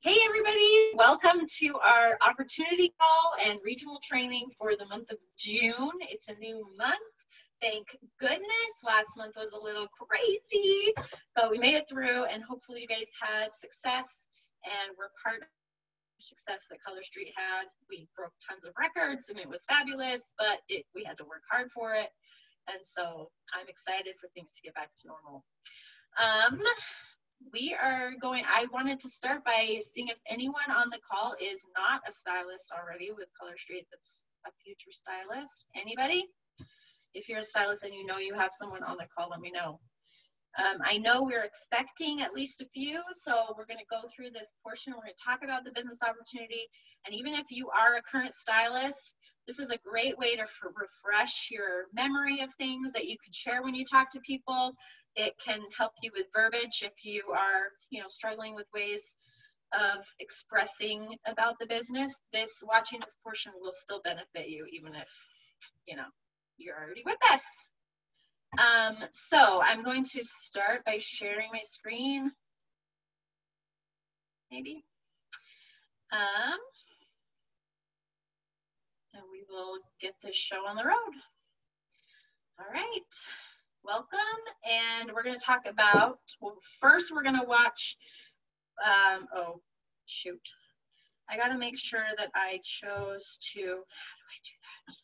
Hey everybody, welcome to our opportunity call and regional training for the month of June. It's a new month, thank goodness. Last month was a little crazy, but we made it through and hopefully you guys had success and we're part of the success that Color Street had. We broke tons of records and it was fabulous, but we had to work hard for it. And so I'm excited for things to get back to normal. I wanted to start by seeing if anyone on the call is not a stylist already with Color Street that's a future stylist. Anybody? If you're a stylist and you know you have someone on the call, let me know. I know we're expecting at least a few, so we're going to go through this portion. We're going to talk about the business opportunity, and even if you are a current stylist, this is a great way to refresh your memory of things that you could share when you talk to people. It can help you with verbiage if you are, struggling with ways of expressing about the business. Watching this portion will still benefit you, even if, you're already with us. So I'm going to start by sharing my screen, maybe. And we will get this show on the road. All right, welcome. And we're going to talk about, first we're going to watch, oh, shoot. I got to make sure that I chose to, how do I do that?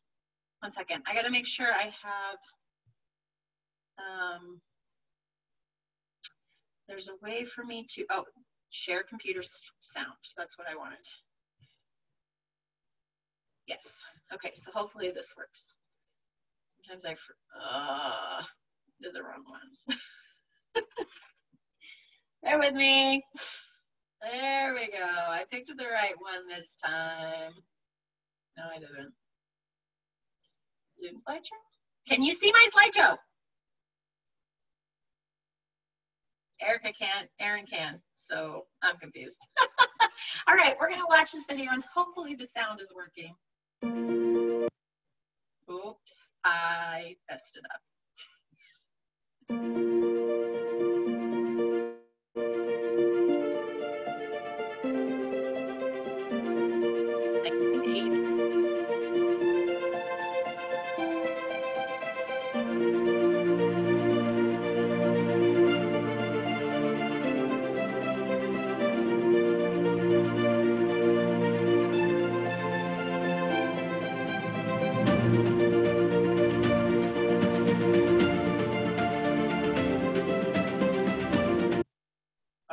1 second. I got to make sure I have, there's a way for me to, share computer sound. That's what I wanted. Yes. Okay, so hopefully this works. Sometimes I did the wrong one. Bear with me. There we go. I picked the right one this time. No, I didn't. Zoom slideshow. Can you see my slideshow? Erica can't, Erin can, so I'm confused. All right, we're gonna watch this video and hopefully the sound is working. Oops, I messed it up.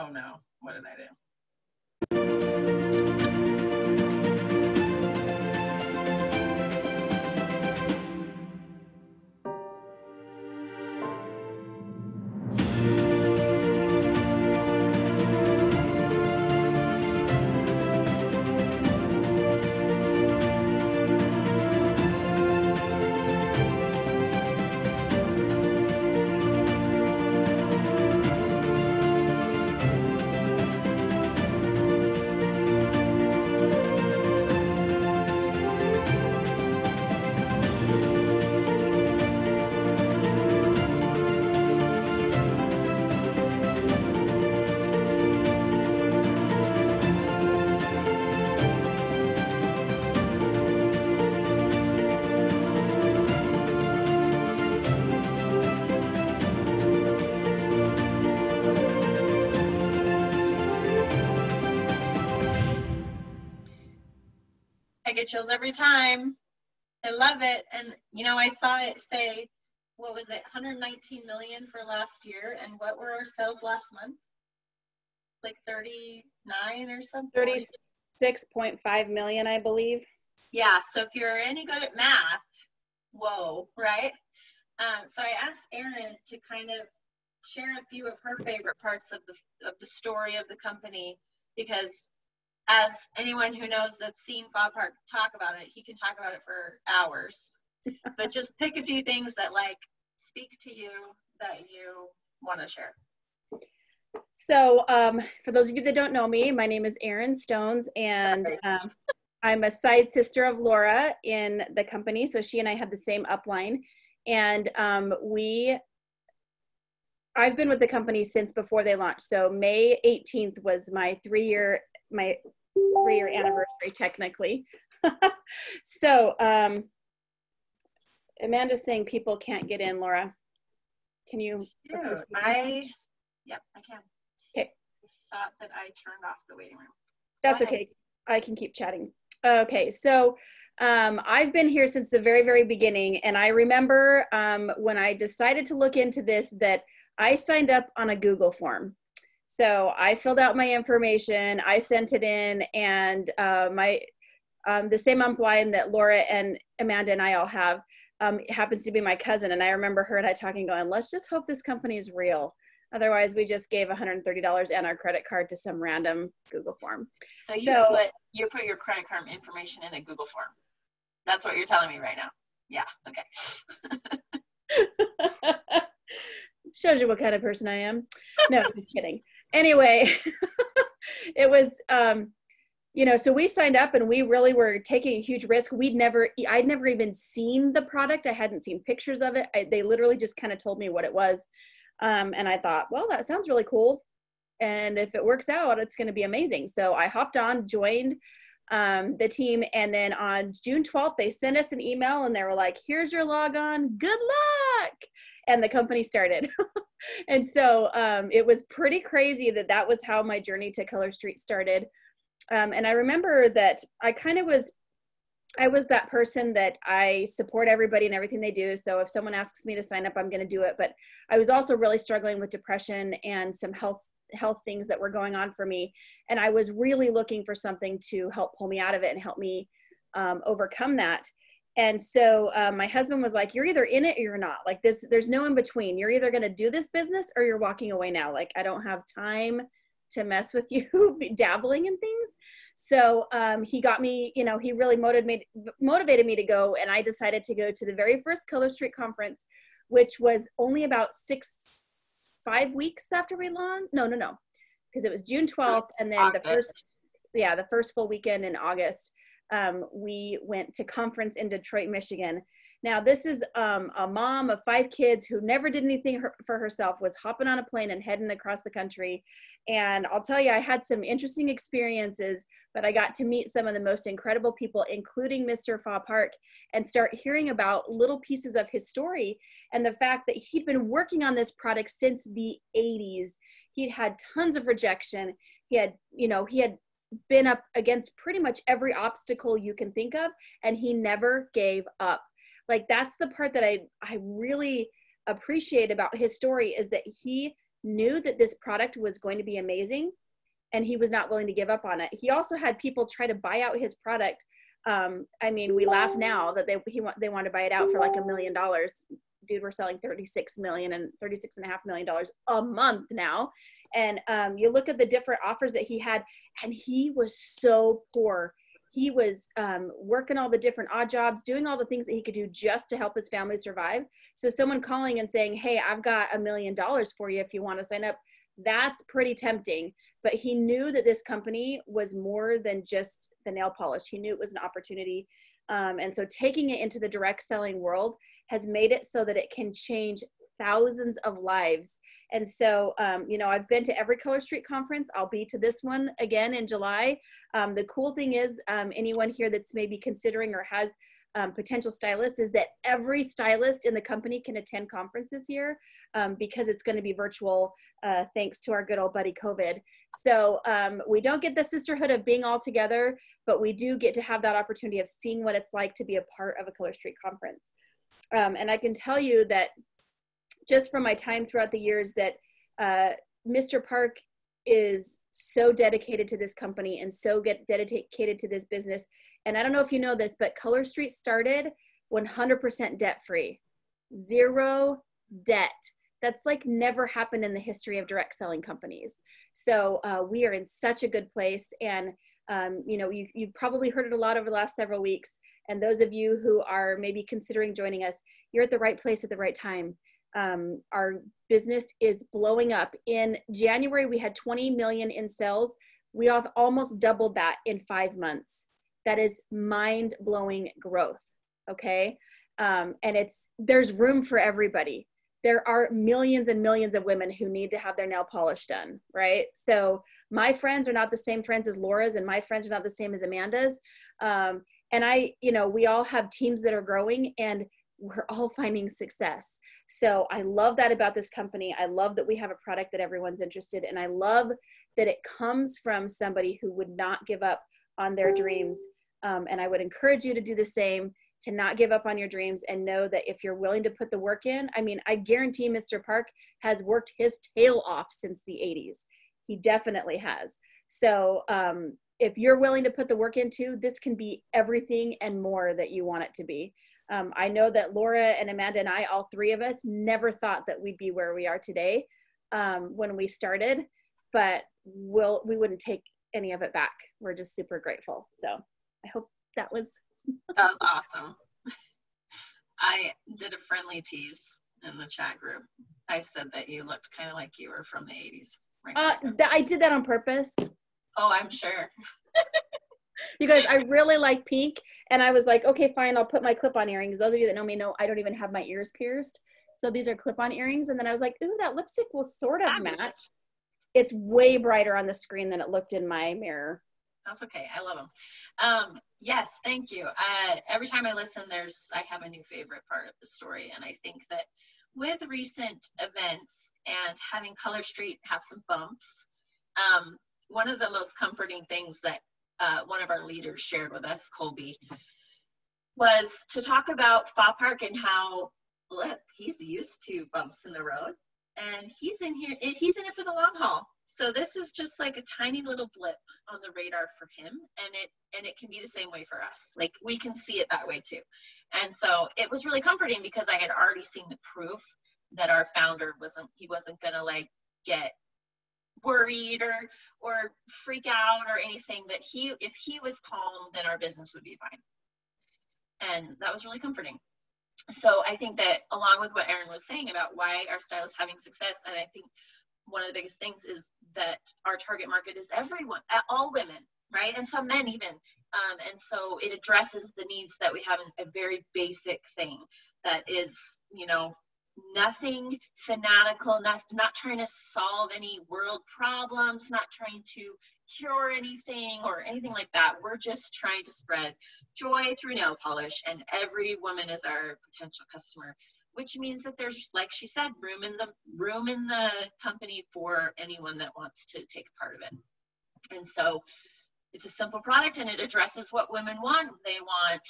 Oh no, what did I do? I get chills every time. I love it. And, I saw it say, what was it, 119 million for last year. And what were our sales last month? Like 39 or something? 36.5 million, I believe. Yeah. So if you're any good at math, whoa, right? So I asked Erin to kind of share a few of her favorite parts of the story of the company, because as anyone who knows that's seen Fob Park talk about it, he can talk about it for hours. But just pick a few things that speak to you that you want to share. So for those of you that don't know me, my name is Erin Stones, and I'm a side sister of Laura in the company. So she and I have the same upline. And I've been with the company since before they launched. So May 18th was my 3-year my 3-year anniversary technically. So Amanda's saying people can't get in, Laura. Can you? Yep, I can. Okay. I thought that I turned off the waiting room. That's okay. I can keep chatting. Okay, so I've been here since the very, very beginning. And I remember when I decided to look into this, that I signed up on a Google form. So I filled out my information, I sent it in, and the same upline that Laura and Amanda and I all have happens to be my cousin. And I remember her and I talking, going, let's just hope this company is real. Otherwise, we just gave $130 and our credit card to some random Google form. So you put your credit card information in a Google form. That's what you're telling me right now. Yeah. Okay. Shows you what kind of person I am. No, just kidding. Anyway, it was, so we signed up and we really were taking a huge risk. I'd never even seen the product. I hadn't seen pictures of it. They literally just kind of told me what it was. And I thought, well, that sounds really cool. And if it works out, it's going to be amazing. So I hopped on, joined the team. And then on June 12th, they sent us an email and they were like, here's your logon. Good luck. And the company started. And so it was pretty crazy that was how my journey to Color Street started. And I remember that I was that person that I support everybody and everything they do. So if someone asks me to sign up, I'm going to do it. But I was also really struggling with depression and some health things that were going on for me. And I was really looking for something to help pull me out of it and help me overcome that. And so my husband was like, you're either in it or you're not. Like there's no in between. You're either going to do this business or you're walking away now. Like I don't have time to mess with you dabbling in things. So he got me, he really motivated me to go. And I decided to go to the very first Color Street conference, which was only about 5 weeks after we launched. No, because it was June 12th. And then the first full weekend in August, we went to conference in Detroit, Michigan. Now this is a mom of 5 kids who never did anything for herself, was hopping on a plane and heading across the country. And I'll tell you, I had some interesting experiences, but I got to meet some of the most incredible people, including Mr. Fa Park, and start hearing about little pieces of his story and the fact that he'd been working on this product since the 80s. He'd had tons of rejection. He had been up against pretty much every obstacle you can think of, and he never gave up. Like that's the part that I really appreciate about his story, is that he knew that this product was going to be amazing and he was not willing to give up on it. He also had people try to buy out his product. We laugh now that they want to buy it out for like $1 million. Dude, we're selling $36 million and $36.5 million a month now. And you look at the different offers that he had, and he was so poor. He was working all the different odd jobs, doing all the things that he could do just to help his family survive. So someone calling and saying, hey, I've got $1 million for you if you want to sign up, that's pretty tempting. But he knew that this company was more than just the nail polish. He knew it was an opportunity. And so taking it into the direct selling world has made it so that it can change thousands of lives. And so, I've been to every Color Street conference. I'll be to this one again in July. The cool thing is, anyone here that's maybe considering or has potential stylists, is that every stylist in the company can attend conference this year because it's going to be virtual thanks to our good old buddy COVID. So we don't get the sisterhood of being all together, but we do get to have that opportunity of seeing what it's like to be a part of a Color Street conference. And I can tell you that just from my time throughout the years that Mr. Park is so dedicated to this company and so dedicated to this business. And I don't know if you know this, but Color Street started 100% debt-free, 0 debt. That's like never happened in the history of direct selling companies. So we are in such a good place. And, you've probably heard it a lot over the last several weeks. And those of you who are maybe considering joining us, you're at the right place at the right time. Our business is blowing up. In January, we had 20 million in sales. We have almost doubled that in 5 months. That is mind-blowing growth. Okay. And there's room for everybody. There are millions and millions of women who need to have their nail polish done. Right. So my friends are not the same friends as Laura's, and my friends are not the same as Amanda's. And we all have teams that are growing, and we're all finding success. So I love that about this company. I love that we have a product that everyone's interested in. I love that it comes from somebody who would not give up on their dreams. And I would encourage you to do the same, to not give up on your dreams, and know that if you're willing to put the work in, I mean, I guarantee Mr. Park has worked his tail off since the 80s. He definitely has. So if you're willing to put the work into, this can be everything and more that you want it to be. I know that Laura and Amanda and I, all three of us, never thought that we'd be where we are today when we started, but we wouldn't take any of it back. We're just super grateful. So I hope that was awesome. I did a friendly tease in the chat group. I said that you looked kind of like you were from the 80s. Right? I did that on purpose. Oh, I'm sure. You guys, I really like pink, and I was like, okay, fine, I'll put my clip-on earrings. Those of you that know me know I don't even have my ears pierced. So these are clip-on earrings. And then I was like, ooh, that lipstick will sort of match. It's way brighter on the screen than it looked in my mirror. That's okay. I love them. Yes, thank you. Every time I listen, I have a new favorite part of the story. And I think that with recent events and having Color Street have some bumps, one of the most comforting things that one of our leaders shared with us, Colby, was to talk about Fa Park and how, look, he's used to bumps in the road, and he's in it for the long haul. So this is just like a tiny little blip on the radar for him, and it can be the same way for us. Like, we can see it that way too. And so it was really comforting because I had already seen the proof that our founder wasn't gonna like get worried or freak out or anything, that if he was calm, then our business would be fine. And that was really comforting. So I think that, along with what Erin was saying about why our style is having success, and I think one of the biggest things is that our target market is everyone, all women, right? And some men even. And so it addresses the needs that we have in a very basic thing that is, nothing fanatical, not trying to solve any world problems, not trying to cure anything or anything like that. We're just trying to spread joy through nail polish, and every woman is our potential customer, which means that there's, like she said, room in the company for anyone that wants to take part of it. And so it's a simple product, and it addresses what women want. They want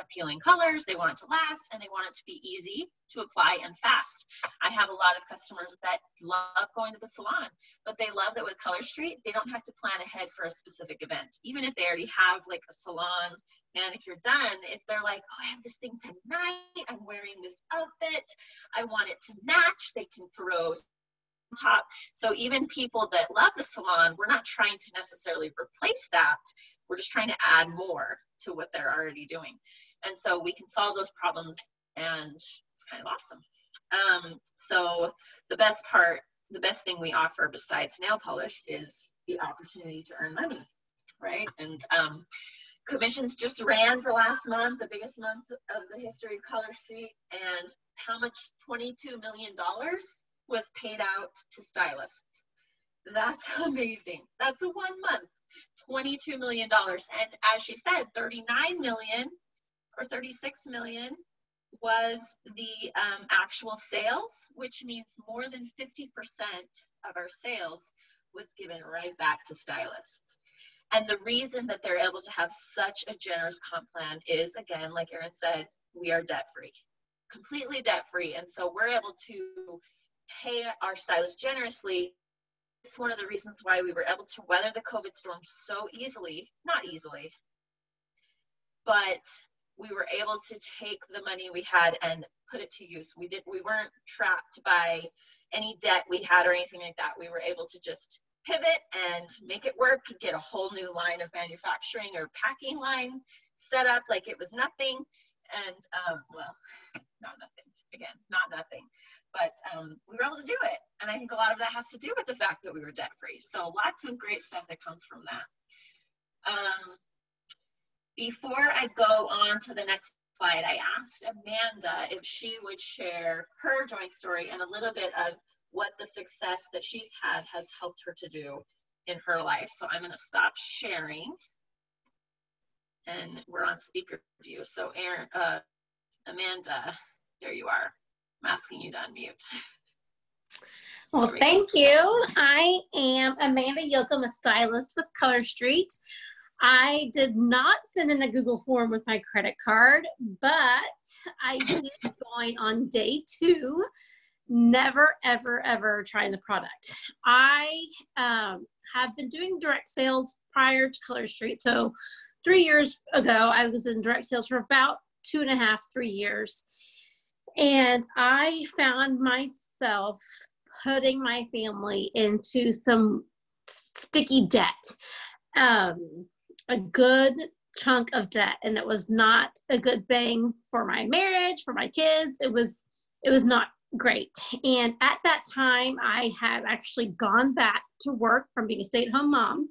appealing colors, they want it to last, and they want it to be easy to apply and fast. I have a lot of customers that love going to the salon, but they love that with Color Street, they don't have to plan ahead for a specific event. Even if they already have like a salon manicure done, if they're like, oh, I have this thing tonight, I'm wearing this outfit, I want it to match, they can throw top. So even people that love the salon, we're not trying to necessarily replace that. We're just trying to add more to what they're already doing. And so we can solve those problems, and it's kind of awesome. So the best thing we offer besides nail polish is the opportunity to earn money, right? And commissions just ran for last month, the biggest month of the history of Color Street, and how much? $22 million was paid out to stylists. That's amazing. That's a 1 month, $22 million. And as she said, 39 million or 36 million was the actual sales, which means more than 50% of our sales was given right back to stylists. And the reason that they're able to have such a generous comp plan is, again, like Erin said, we are debt-free, completely debt-free. And so we're able to pay our stylists generously. It's one of the reasons why we were able to weather the COVID storm so easily, not easily, but we were able to take the money we had and put it to use. We weren't trapped by any debt we had or anything like that. We were able to just pivot and make it work, get a whole new line of manufacturing or packing line set up like it was nothing. And well, not nothing, again, not nothing. But we were able to do it. And I think a lot of that has to do with the fact that we were debt-free. So lots of great stuff that comes from that. Before I go on to the next slide, I asked Amanda if she would share her joint story and a little bit of what the success that she's had has helped her to do in her life. So I'm going to stop sharing, and we're on speaker view. So Erin, Amanda, there you are. I'm asking you to unmute. Well, thank you. I am Amanda Yokum, a stylist with Color Street. I did not send in a Google form with my credit card, but I did join on day 2. Never, ever, ever trying the product. I have been doing direct sales prior to Color Street. So 3 years ago, I was in direct sales for about 2.5, 3 years. And I found myself putting my family into some sticky debt, a good chunk of debt. And it was not a good thing for my marriage, for my kids. It was not great. And at that time, I had actually gone back to work from being a stay-at-home mom,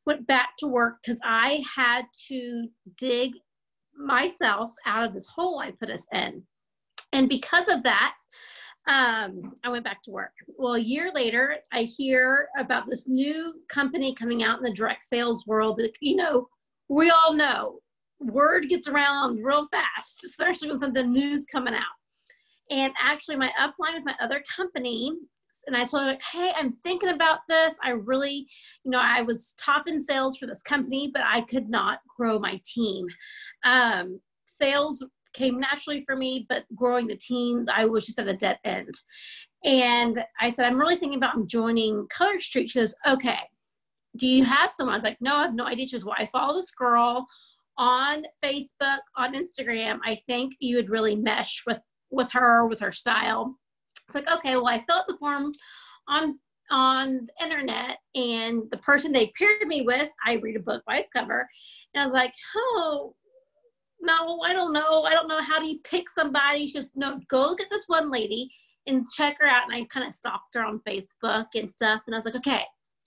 went back to work because I had to dig myself out of this hole I put us in. And because of that, I went back to work. Well, a year later, I hear about this new company coming out in the direct sales world that, you know, we all know word gets around real fast, especially when something new's coming out. And actually my upline with my other company, and I told her, hey, I'm thinking about this. I really, you know, I was top in sales for this company, but I could not grow my team. Sales came naturally for me, but growing the team, I was just at a dead end. And I said, I'm really thinking about joining Color Street. She goes, okay, do you have someone? I was like, no, I have no idea. She goes, well, I follow this girl on Facebook, on Instagram. I think you would really mesh with her style. It's like, okay, well, I filled out the form on the internet, and the person they paired me with, I read a book by its cover. And I was like, oh, no, I don't know. How do you pick somebody? She goes, no, go look at this one lady and check her out. And I kind of stalked her on Facebook and stuff. And I was like, okay,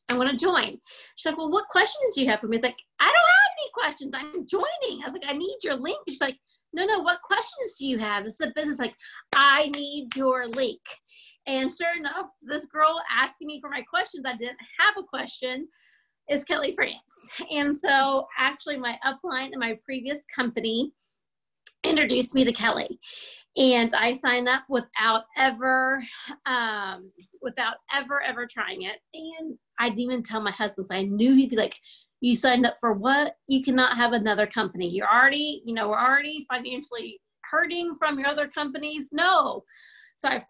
I'm going to join. She's like, well, what questions do you have for me? It's like, I don't have any questions. I'm joining. I was like, I need your link. She's like, no, what questions do you have? This is a business. Like, I need your link. And sure enough, this girl asking me for my questions, I didn't have a question, is Kelly France. And so actually my upline in my previous company introduced me to Kelly. And I signed up without ever trying it. And I didn't even tell my husband. So I knew he'd be like, you signed up for what? You cannot have another company. You're already, we're already financially hurting from your other companies. No. So I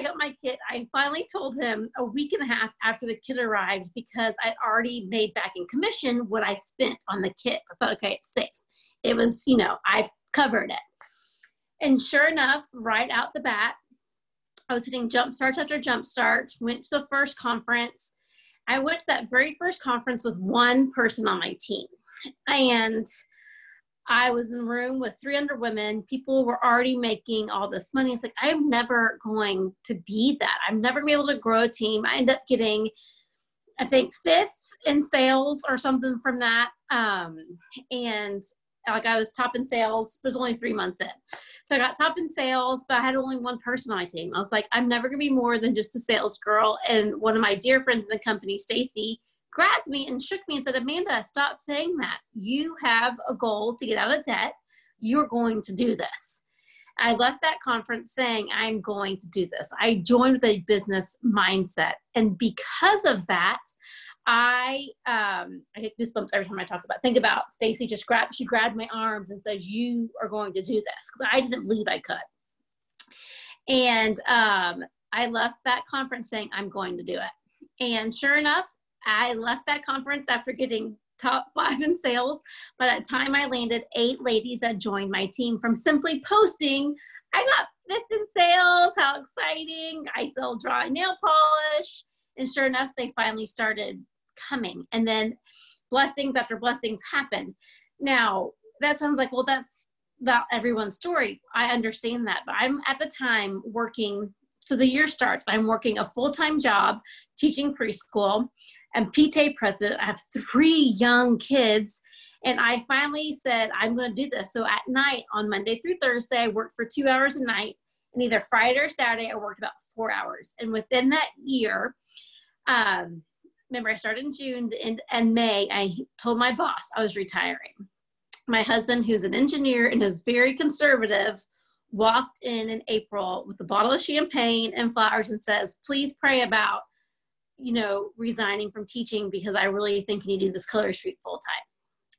got my kit. I finally told him a week and a half after the kit arrived, because I'd already made back in commission what I spent on the kit. I thought, okay, it's safe. It was, I covered it. And sure enough, right out the bat, I was hitting jump starts after jump starts, went to the first conference. I went to that very first conference with one person on my team. And I was in a room with 300 women. People were already making all this money. It's like, I'm never going to be that. I'm never going to be able to grow a team. I ended up getting, I think, 5th in sales or something from that. And like I was top in sales, it was only 3 months in. So I got top in sales, but I had only one person on my team. I was like, I'm never going to be more than just a sales girl. And one of my dear friends in the company, Stacy, grabbed me and shook me and said, Amanda, stop saying that. You have a goal to get out of debt. You're going to do this. I left that conference saying, I'm going to do this. I joined with a business mindset. And because of that, I get goosebumps every time I talk about it. Think about Stacy she grabbed my arms and says, you are going to do this. Because I didn't believe I could. And I left that conference saying, I'm going to do it. And sure enough, I left that conference after getting top 5 in sales. By that time I landed 8 ladies that joined my team from simply posting, I got 5th in sales, how exciting. I sell dry nail polish. And sure enough, they finally started coming. And then blessings after blessings happened. Now, that sounds like, well, that's not everyone's story. I understand that. But I'm at the time working, so the year starts, I'm working a full-time job teaching preschool. I'm PTA president. I have 3 young kids. And I finally said, I'm going to do this. So at night, on Monday through Thursday, I worked for 2 hours a night. And either Friday or Saturday, I worked about 4 hours. And within that year, remember I started in June, and May, I told my boss I was retiring. My husband, who's an engineer and is very conservative, walked in April with a bottle of champagne and flowers and says, please pray about, resigning from teaching because I really think you need to do this Color Street full time.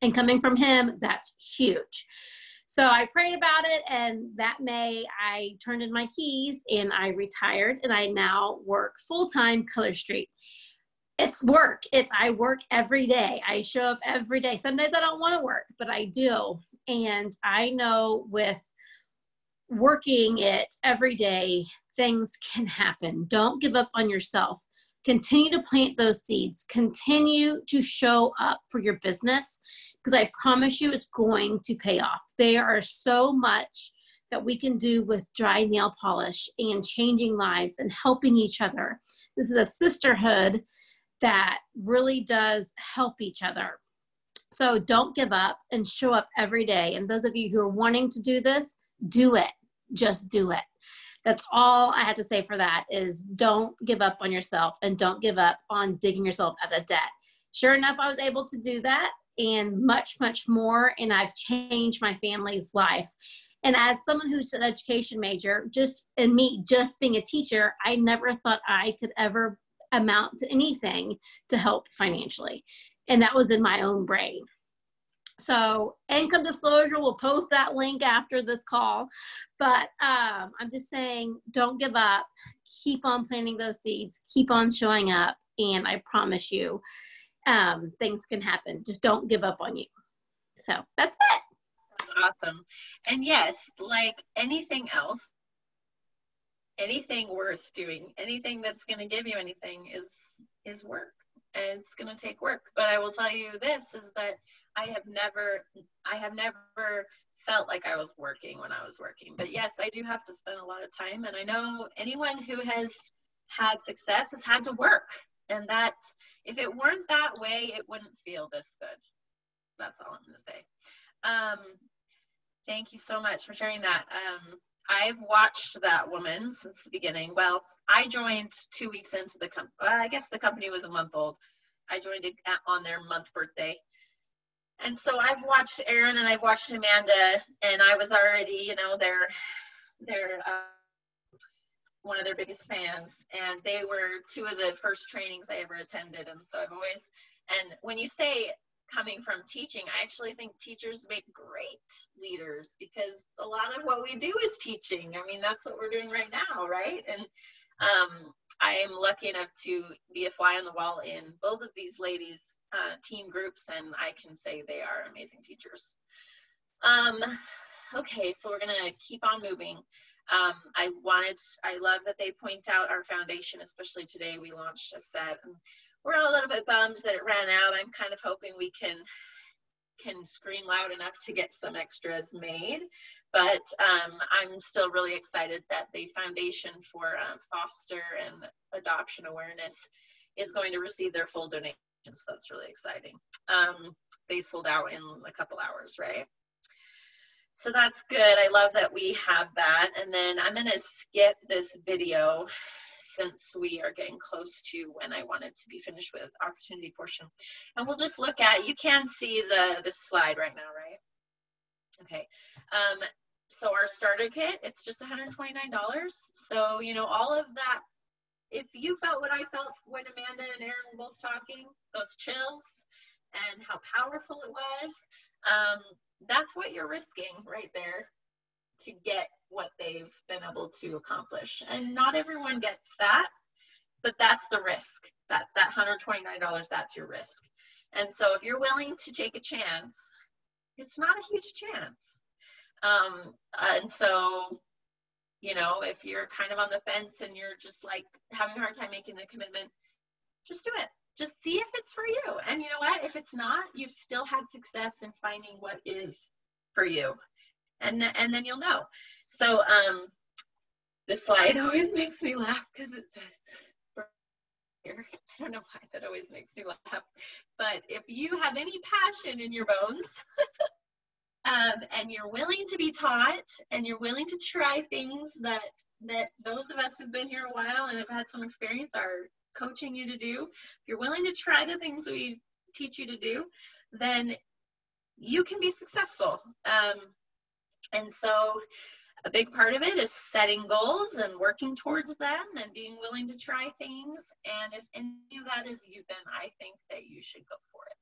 And coming from him, that's huge. So I prayed about it, and that May I turned in my keys and I retired, and I now work full-time Color Street. It's work. I work every day. I show up every day. Some days I don't want to work, but I do. And I know with working it every day, things can happen. Don't give up on yourself. Continue to plant those seeds. Continue to show up for your business, because I promise you it's going to pay off. There are so much that we can do with dry nail polish and changing lives and helping each other. This is a sisterhood that really does help each other. So don't give up and show up every day. And those of you who are wanting to do this, do it. Just do it. That's all I had to say for that, is don't give up on yourself and don't give up on digging yourself out of debt. Sure enough, I was able to do that and much, much more. And I've changed my family's life. And as someone who's an education major, just being a teacher, I never thought I could ever amount to anything to help financially. And that was in my own brain. So income disclosure, we'll post that link after this call. But I'm just saying, don't give up. Keep on planting those seeds. Keep on showing up. And I promise you, things can happen. Just don't give up on you. So that's it. That's awesome. And yes, like anything else, anything worth doing, anything that's going to give you anything is work. And it's going to take work. But I will tell you this, is that I have never felt like I was working when I was working. But yes, I do have to spend a lot of time. And I know anyone who has had success has had to work. And that, if it weren't that way, it wouldn't feel this good. That's all I'm going to say. Thank you so much for sharing that. I've watched that woman since the beginning. Well, I joined 2 weeks into the company. I guess the company was a month old. I joined it on their month birthday. And so I've watched Erin and I've watched Amanda, and I was already, they're one of their biggest fans. And they were 2 of the first trainings I ever attended. And so I've always, and when you say coming from teaching, I actually think teachers make great leaders, because a lot of what we do is teaching. I mean, that's what we're doing right now, right? And I am lucky enough to be a fly on the wall in both of these ladies' team groups, and I can say they are amazing teachers. Okay, so we're gonna keep on moving. I love that they point out our foundation, especially today. We launched a set. We're all a little bit bummed that it ran out. I'm kind of hoping we can scream loud enough to get some extras made. But I'm still really excited that the Foundation for Foster and Adoption Awareness is going to receive their full donation. So that's really exciting. They sold out in a couple hours, right? So that's good. I love that we have that. And then I'm going to skip this video since we are getting close to when I wanted to be finished with opportunity portion. And we'll just look at, you can see the slide right now, right? Okay. So our starter kit, it's just $129. So, all of that, if you felt what I felt when Amanda and Erin were both talking, those chills and how powerful it was, that's what you're risking right there to get what they've been able to accomplish. And not everyone gets that, but that's the risk. That $129, that's your risk. And so if you're willing to take a chance, it's not a huge chance. And so, if you're kind of on the fence and you're just like having a hard time making the commitment, just do it. Just see if it's for you. And you know what? If it's not, you've still had success in finding what is for you. And then you'll know. So this slide always makes me laugh because it says here. I don't know why that always makes me laugh. But if you have any passion in your bones and you're willing to be taught and you're willing to try things that those of us who've been here a while and have had some experience are coaching you to do, if you're willing to try the things we teach you to do, then you can be successful. And so a big part of it is setting goals and working towards them and being willing to try things. And if any of that is you, then I think that you should go for it.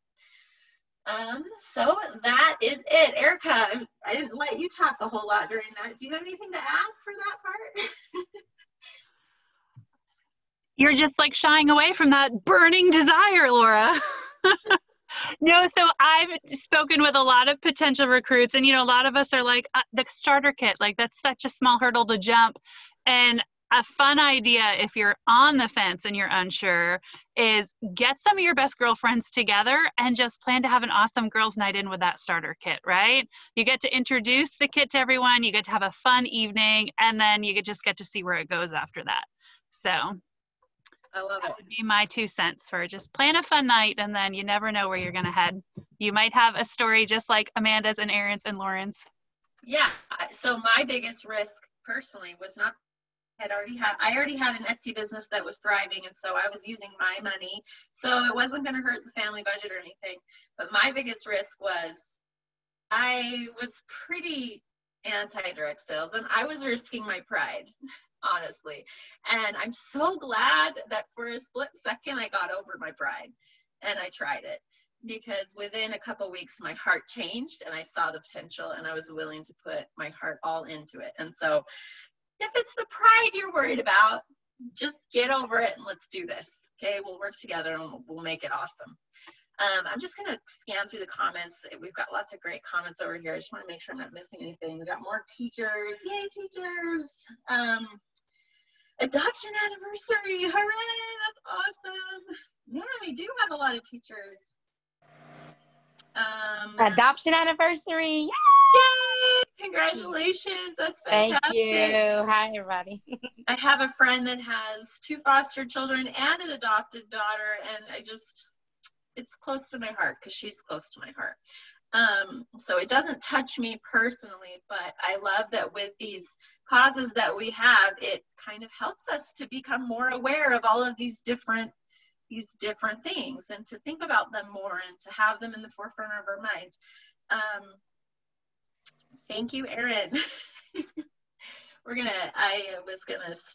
So that is it. Erica, I didn't let you talk a whole lot during that. Do you have anything to add for that part? You're just like shying away from that burning desire, Laura. No, so I've spoken with a lot of potential recruits, and, you know, a lot of us are like, the starter kit, like that's such a small hurdle to jump. And a fun idea, if you're on the fence and you're unsure, is get some of your best girlfriends together and just plan to have an awesome girls' night in with that starter kit, right? You get to introduce the kit to everyone, you get to have a fun evening, and then you just get to see where it goes after that. So I love it. That would be my 2 cents for just plan a fun night, and then you never know where you're going to head. You might have a story just like Amanda's and Erin's and Lauren's. Yeah. So my biggest risk personally was not, I already had an Etsy business that was thriving. And so I was using my money. So it wasn't going to hurt the family budget or anything. But my biggest risk was I was pretty anti-direct sales, and I was risking my pride, honestly. And I'm so glad that for a split second I got over my pride and I tried it, because within a couple weeks my heart changed and I saw the potential and I was willing to put my heart all into it. And so if it's the pride you're worried about, just get over it and let's do this. Okay, we'll work together and we'll make it awesome. I'm just going to scan through the comments. We've got lots of great comments over here. I just want to make sure I'm not missing anything. We got more teachers. Yay, teachers. Adoption anniversary. Hooray, that's awesome. Yeah, we do have a lot of teachers. Adoption anniversary. Yay! Yay! Congratulations. That's fantastic. Thank you. Hi, everybody. I have a friend that has 2 foster children and an adopted daughter, and it's close to my heart because she's close to my heart. So it doesn't touch me personally, but I love that with these causes that we have, it kind of helps us to become more aware of all of these different things and to think about them more and to have them in the forefront of our mind. Thank you, Erin. I was gonna